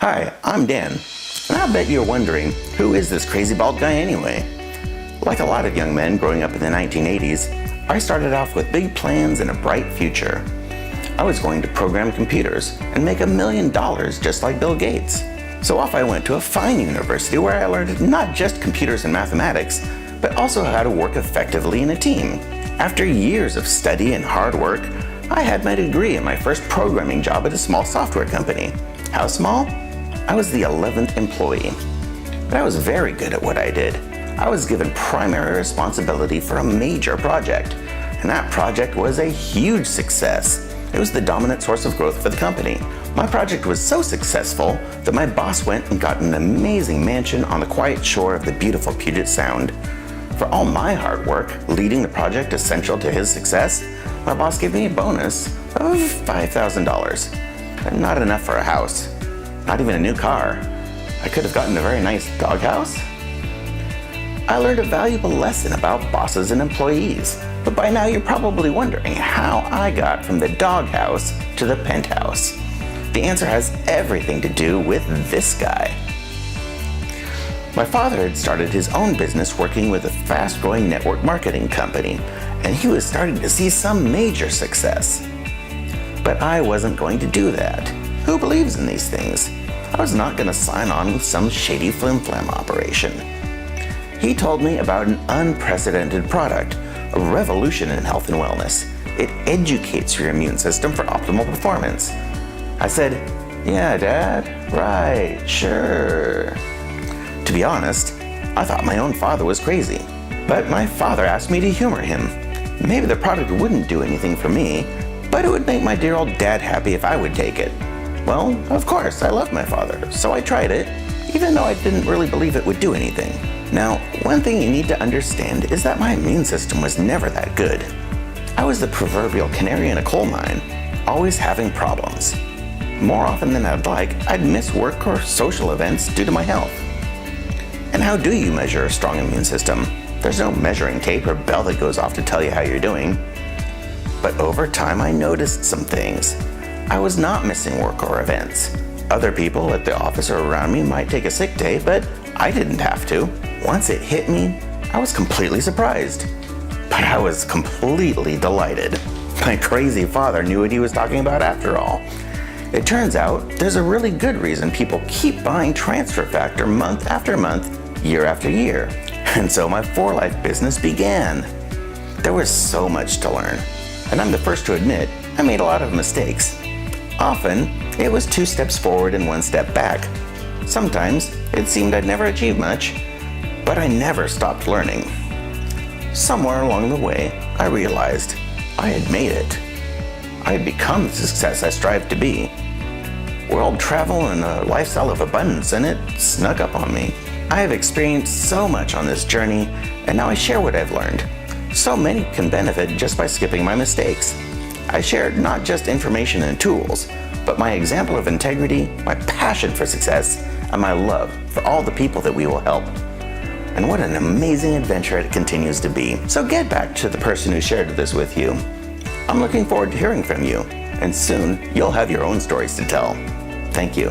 Hi, I'm Dan, and I bet you're wondering, who is this crazy bald guy anyway? Like a lot of young men growing up in the 1980s, I started off with big plans and a bright future. I was going to program computers and make $1 million just like Bill Gates. So off I went to a fine university where I learned not just computers and mathematics, but also how to work effectively in a team. After years of study and hard work, I had my degree and my first programming job at a small software company. How small? I was the 11th employee. But I was very good at what I did. I was given primary responsibility for a major project, and that project was a huge success. It was the dominant source of growth for the company. My project was so successful that my boss went and got an amazing mansion on the quiet shore of the beautiful Puget Sound. For all my hard work leading the project essential to his success, my boss gave me a bonus of $5,000. Not enough for a house, not even a new car. I could have gotten a very nice doghouse. I learned a valuable lesson about bosses and employees, but by now you're probably wondering how I got from the doghouse to the penthouse. The answer has everything to do with this guy. My father had started his own business working with a fast-growing network marketing company, and he was starting to see some major success. But I wasn't going to do that. Who believes in these things? I was not going to sign on with some shady flim-flam operation. He told me about an unprecedented product, a revolution in health and wellness. It educates your immune system for optimal performance. I said, "Yeah, Dad, right, sure." To be honest, I thought my own father was crazy. But my father asked me to humor him. Maybe the product wouldn't do anything for me, but it would make my dear old dad happy if I would take it. Well, of course, I love my father, so I tried it, even though I didn't really believe it would do anything. Now, one thing you need to understand is that my immune system was never that good. I was the proverbial canary in a coal mine, always having problems. More often than I'd like, I'd miss work or social events due to my health. And how do you measure a strong immune system? There's no measuring tape or bell that goes off to tell you how you're doing. But over time, I noticed some things. I was not missing work or events. Other people at the office or around me might take a sick day, but I didn't have to. Once it hit me, I was completely surprised. But I was completely delighted. My crazy father knew what he was talking about after all. It turns out there's a really good reason people keep buying transfer factor month after month, year after year. And so my for-life business began. There was so much to learn, and I'm the first to admit I made a lot of mistakes. Often, it was 2 steps forward and 1 step back. Sometimes, it seemed I'd never achieve much, but I never stopped learning. Somewhere along the way, I realized I had made it. I had become the success I strived to be. World travel and a lifestyle of abundance, and it snuck up on me. I have experienced so much on this journey, and now I share what I've learned. So many can benefit just by skipping my mistakes. I shared not just information and tools, but my example of integrity, my passion for success, and my love for all the people that we will help. And what an amazing adventure it continues to be. So get back to the person who shared this with you. I'm looking forward to hearing from you, and soon you'll have your own stories to tell. Thank you.